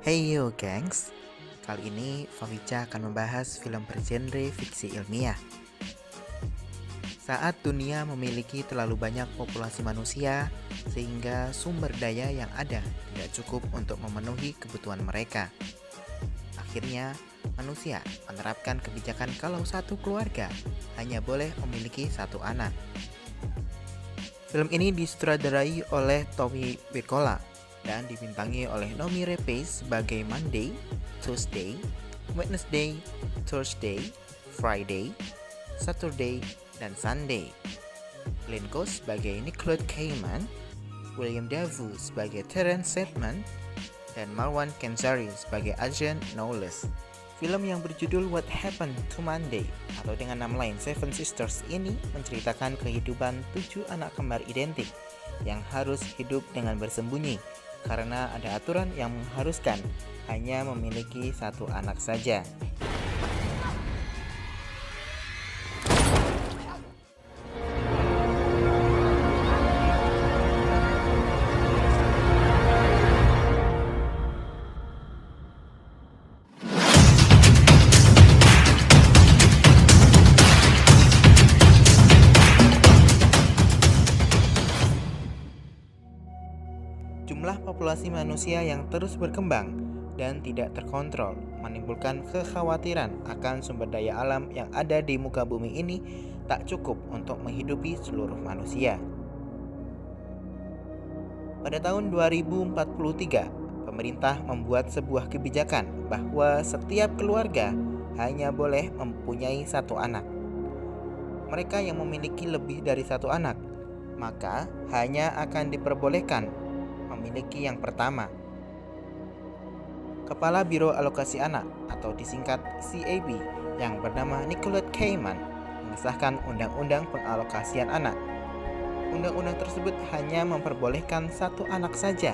Hey yo gengs, kali ini Favica akan membahas film bergenre fiksi ilmiah. Saat dunia memiliki terlalu banyak populasi manusia, sehingga sumber daya yang ada tidak cukup untuk memenuhi kebutuhan mereka. Akhirnya, manusia menerapkan kebijakan kalau satu keluarga hanya boleh memiliki satu anak. Film ini disutradarai oleh Tommy Wirkola dan dibintangi oleh Noomi Rapace sebagai Monday, Tuesday, Wednesday, Thursday, Friday, Saturday, dan Sunday. Glenn Close sebagai Nicolette Kidman, William Dafoe sebagai Terence Sedman, dan Marwan Kenzari sebagai Agent Knowles. Film yang berjudul What Happened to Monday atau dengan nama lain Seven Sisters ini menceritakan kehidupan 7 anak kembar identik yang harus hidup dengan bersembunyi karena ada aturan yang mengharuskan hanya memiliki satu anak saja. Jumlah populasi manusia yang terus berkembang dan tidak terkontrol menimbulkan kekhawatiran akan sumber daya alam yang ada di muka bumi ini tak cukup untuk menghidupi seluruh manusia. Pada tahun 2043, pemerintah membuat sebuah kebijakan bahwa setiap keluarga hanya boleh mempunyai satu anak. Mereka yang memiliki lebih dari satu anak, maka hanya akan diperbolehkan memiliki yang pertama. Kepala Biro Alokasi Anak atau disingkat CAB yang bernama Nicolette Kidman mengesahkan Undang-Undang Pengalokasian Anak. Undang-undang tersebut hanya memperbolehkan satu anak saja.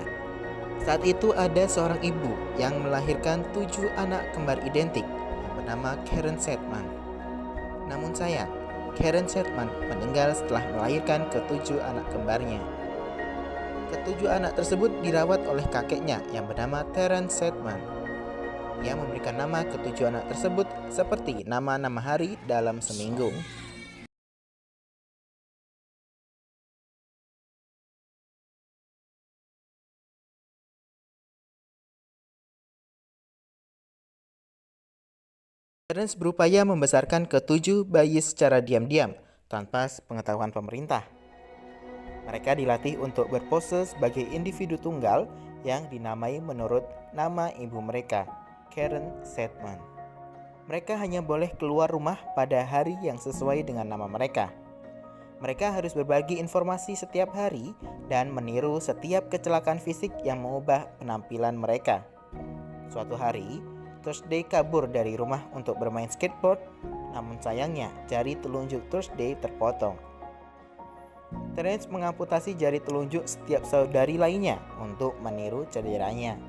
Saat itu ada seorang ibu yang melahirkan 7 anak kembar identik yang bernama Karen Sedman. Namun sayang, Karen Sedman meninggal setelah melahirkan ke-7 anak kembarnya. Ketujuh anak tersebut dirawat oleh kakeknya yang bernama Terence Sedman. Ia memberikan nama ketujuh anak tersebut seperti nama-nama hari dalam seminggu. Terence berupaya membesarkan ketujuh bayi secara diam-diam tanpa pengetahuan pemerintah. Mereka dilatih untuk berpose sebagai individu tunggal yang dinamai menurut nama ibu mereka, Karen Sedman. Mereka hanya boleh keluar rumah pada hari yang sesuai dengan nama mereka. Mereka harus berbagi informasi setiap hari dan meniru setiap kecelakaan fisik yang mengubah penampilan mereka. Suatu hari, Thursday kabur dari rumah untuk bermain skateboard, namun sayangnya jari telunjuk Thursday terpotong. Terence mengamputasi jari telunjuk setiap saudari lainnya untuk meniru cederanya.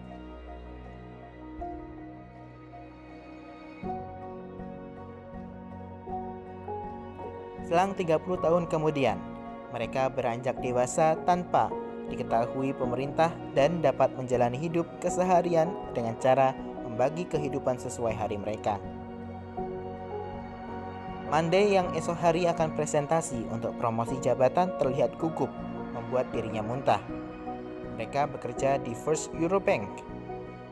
Selang 30 tahun kemudian, mereka beranjak dewasa tanpa diketahui pemerintah dan dapat menjalani hidup keseharian dengan cara membagi kehidupan sesuai hari mereka. Monday yang esok hari akan presentasi untuk promosi jabatan terlihat gugup, membuat dirinya muntah. Mereka bekerja di First Eurobank.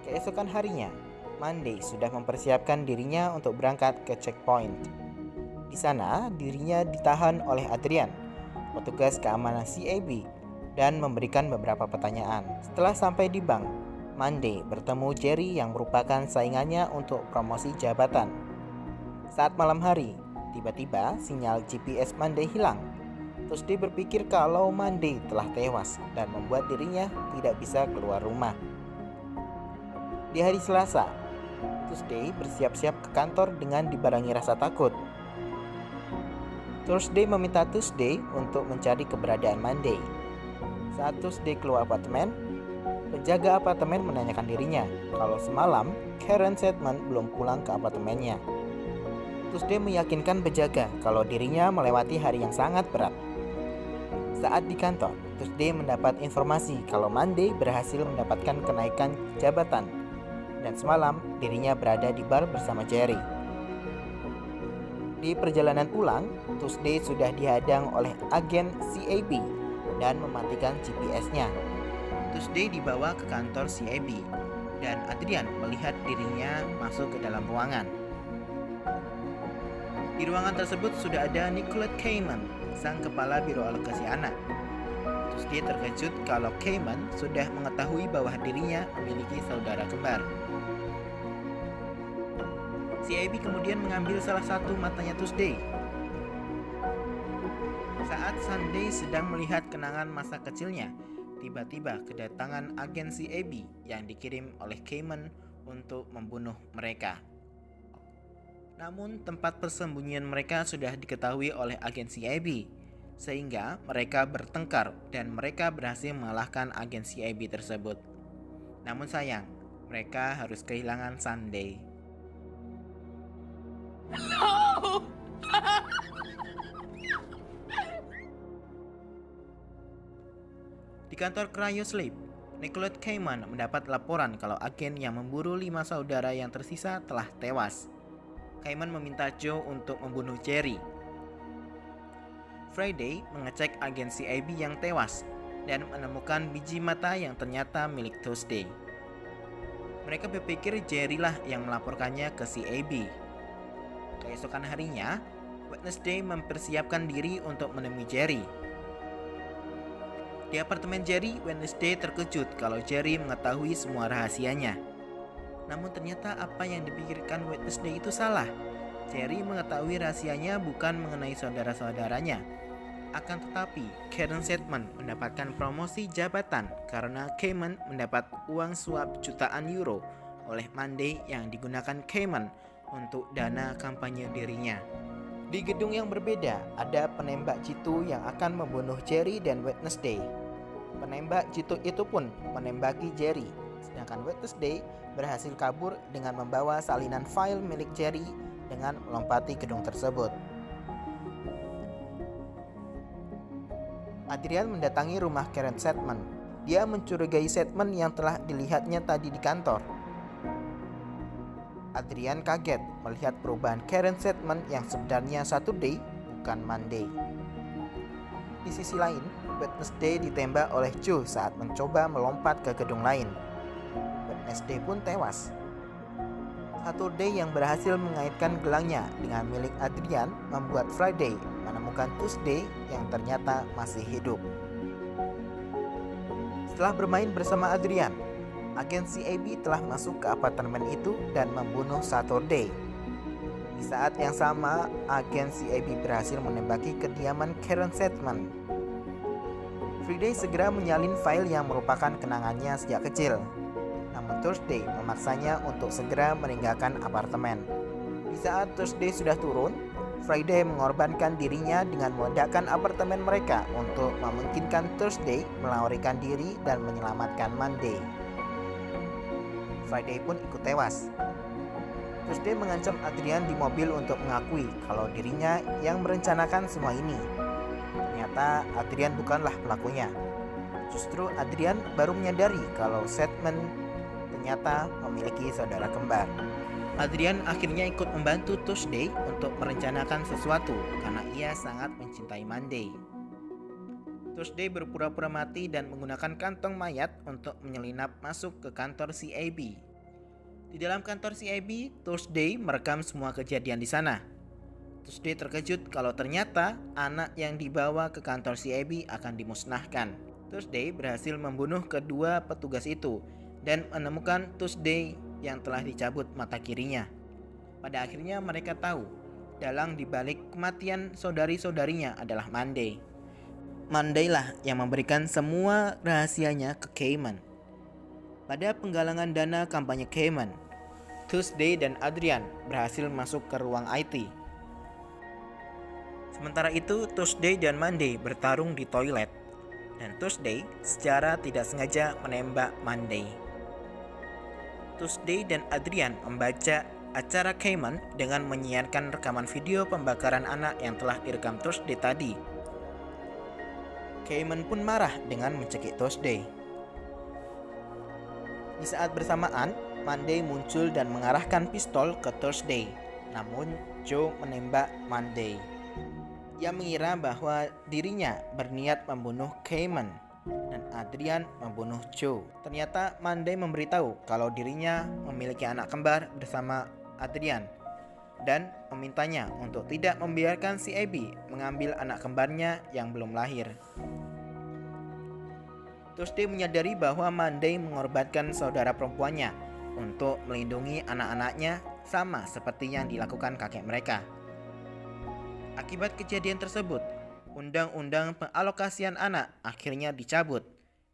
Keesokan harinya, Monday sudah mempersiapkan dirinya untuk berangkat ke checkpoint. Di sana, dirinya ditahan oleh Adrian, petugas keamanan CAB, dan memberikan beberapa pertanyaan. Setelah sampai di bank, Monday bertemu Jerry yang merupakan saingannya untuk promosi jabatan. Saat malam hari, tiba-tiba sinyal GPS Monday hilang. Tuesday berpikir kalau Monday telah tewas dan membuat dirinya tidak bisa keluar rumah. Di hari Selasa, Tuesday bersiap-siap ke kantor dengan dibarengi rasa takut. Thursday meminta Tuesday untuk mencari keberadaan Monday. Saat Tuesday keluar apartemen, penjaga apartemen menanyakan dirinya kalau semalam Karen Sedman belum pulang ke apartemennya. Tuesday meyakinkan penjaga kalau dirinya melewati hari yang sangat berat. Saat di kantor, Tuesday mendapat informasi kalau Monday berhasil mendapatkan kenaikan jabatan dan semalam dirinya berada di bar bersama Jerry. Di perjalanan pulang, Tuesday sudah dihadang oleh agen CAB dan mematikan GPS-nya. Tuesday dibawa ke kantor CAB dan Adrian melihat dirinya masuk ke dalam ruangan. Di ruangan tersebut sudah ada Nicolette Cayman, sang kepala Biro Alokasi Anak. Tuesday terkejut kalau Cayman sudah mengetahui bahwa dirinya memiliki saudara kembar. CAB kemudian mengambil salah satu matanya Tuesday. Saat Sunday sedang melihat kenangan masa kecilnya, tiba-tiba kedatangan agen CAB yang dikirim oleh Cayman untuk membunuh mereka. Namun tempat persembunyian mereka sudah diketahui oleh agen CAB, sehingga mereka bertengkar dan mereka berhasil mengalahkan agen CAB tersebut. Namun sayang, mereka harus kehilangan Sunday. No! Di kantor Cryosleep, Nicolette Cayman mendapat laporan kalau agen yang memburu 5 saudara yang tersisa telah tewas. Cayman meminta Joe untuk membunuh Jerry. Friday mengecek agen CAB yang tewas dan menemukan biji mata yang ternyata milik Tuesday. Mereka berpikir Jerry lah yang melaporkannya ke CAB. Keesokan harinya, Wednesday mempersiapkan diri untuk menemui Jerry. Di apartemen Jerry, Wednesday terkejut kalau Jerry mengetahui semua rahasianya. Namun ternyata apa yang dipikirkan Wednesday itu salah. Jerry mengetahui rahasianya bukan mengenai saudara-saudaranya. Akan tetapi, Karen Sedman mendapatkan promosi jabatan karena Cayman mendapat uang suap jutaan euro oleh Monday yang digunakan Cayman untuk dana kampanye dirinya. Di gedung yang berbeda, ada penembak jitu yang akan membunuh Jerry dan Wednesday. Penembak jitu itu pun menembaki Jerry, sedangkan Wednesday berhasil kabur dengan membawa salinan file milik Jerry dengan melompati gedung tersebut. Adrian mendatangi rumah Karen Sedman. Dia mencurigai Sedman yang telah dilihatnya tadi di kantor. Adrian kaget melihat perubahan Karen Sedman yang sebenarnya Saturday bukan Monday. Di sisi lain, Wednesday ditembak oleh Joe saat mencoba melompat ke gedung lain. Wednesday pun tewas. Saturday yang berhasil mengaitkan gelangnya dengan milik Adrian membuat Friday menemukan Tuesday yang ternyata masih hidup. Setelah bermain bersama Adrian, agen CAB telah masuk ke apartemen itu dan membunuh Saturday. Di saat yang sama, agen CAB berhasil menembaki kediaman Karen Sedman. Friday segera menyalin file yang merupakan kenangannya sejak kecil. Namun Thursday memaksanya untuk segera meninggalkan apartemen. Di saat Thursday sudah turun, Friday mengorbankan dirinya dengan meledakkan apartemen mereka untuk memungkinkan Thursday melarikan diri dan menyelamatkan Monday. Friday pun ikut tewas. Tuesday mengancam Adrian di mobil untuk mengakui kalau dirinya yang merencanakan semua ini. Ternyata Adrian bukanlah pelakunya. Justru Adrian baru menyadari kalau Sedman ternyata memiliki saudara kembar. Adrian akhirnya ikut membantu Tuesday untuk merencanakan sesuatu karena ia sangat mencintai Monday. Tuesday berpura-pura mati dan menggunakan kantong mayat untuk menyelinap masuk ke kantor CAB. Di dalam kantor CAB, Tuesday merekam semua kejadian di sana. Tuesday terkejut kalau ternyata anak yang dibawa ke kantor CAB akan dimusnahkan. Tuesday berhasil membunuh kedua petugas itu dan menemukan Tuesday yang telah dicabut mata kirinya. Pada akhirnya mereka tahu dalang dibalik kematian saudari-saudarinya adalah Monday. Monday lah yang memberikan semua rahasianya ke Cayman. Pada penggalangan dana kampanye Cayman, Tuesday dan Adrian berhasil masuk ke ruang IT. Sementara itu, Tuesday dan Monday bertarung di toilet, dan Tuesday secara tidak sengaja menembak Monday. Tuesday dan Adrian membaca acara Cayman dengan menyiarkan rekaman video pembakaran anak yang telah direkam Tuesday tadi. Cayman pun marah dengan mencekik Tuesday. Di saat bersamaan, Monday muncul dan mengarahkan pistol ke Thursday. Namun Joe menembak Monday. Ia mengira bahwa dirinya berniat membunuh Cayman dan Adrian membunuh Joe. Ternyata Monday memberitahu kalau dirinya memiliki anak kembar bersama Adrian dan memintanya untuk tidak membiarkan si Abby mengambil anak kembarnya yang belum lahir. Thursday menyadari bahwa Monday mengorbankan saudara perempuannya untuk melindungi anak-anaknya sama seperti yang dilakukan kakek mereka. Akibat kejadian tersebut, Undang-Undang Pengalokasian Anak akhirnya dicabut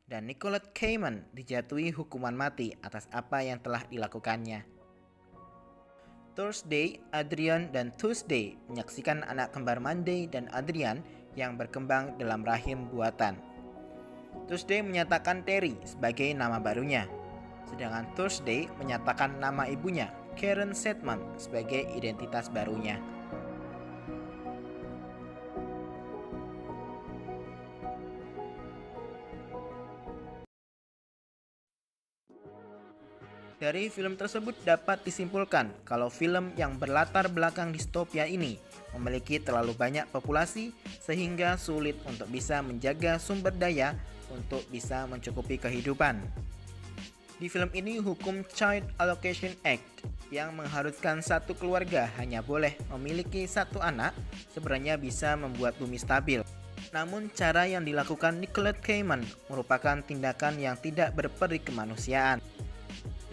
dan Nicolette Cayman dijatuhi hukuman mati atas apa yang telah dilakukannya. Thursday, Adrian, dan Tuesday menyaksikan anak kembar Monday dan Adrian yang berkembang dalam rahim buatan. Tuesday menyatakan Terry sebagai nama barunya, sedangkan Thursday menyatakan nama ibunya, Karen Sedman, sebagai identitas barunya. Dari film tersebut dapat disimpulkan kalau film yang berlatar belakang distopia ini memiliki terlalu banyak populasi sehingga sulit untuk bisa menjaga sumber daya untuk bisa mencukupi kehidupan. Di film ini hukum Child Allocation Act yang mengharuskan satu keluarga hanya boleh memiliki satu anak sebenarnya bisa membuat bumi stabil. Namun cara yang dilakukan Nicolette Cayman merupakan tindakan yang tidak berperi kemanusiaan.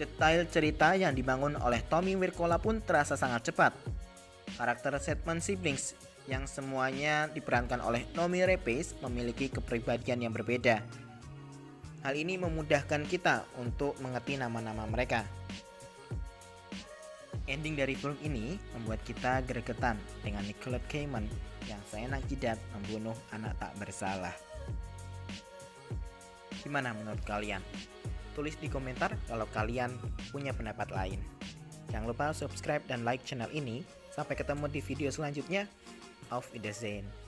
Detail cerita yang dibangun oleh Tommy Wirkola pun terasa sangat cepat. Karakter Sedman siblings yang semuanya diperankan oleh Noomi Rapace memiliki kepribadian yang berbeda. Hal ini memudahkan kita untuk mengerti nama-nama mereka. Ending dari film ini membuat kita gregetan dengan Nicolette Cayman yang seenak jidat membunuh anak tak bersalah. Gimana menurut kalian? Tulis di komentar kalau kalian punya pendapat lain. Jangan lupa subscribe dan like channel ini. Sampai ketemu di video selanjutnya. Auf Wiedersehen.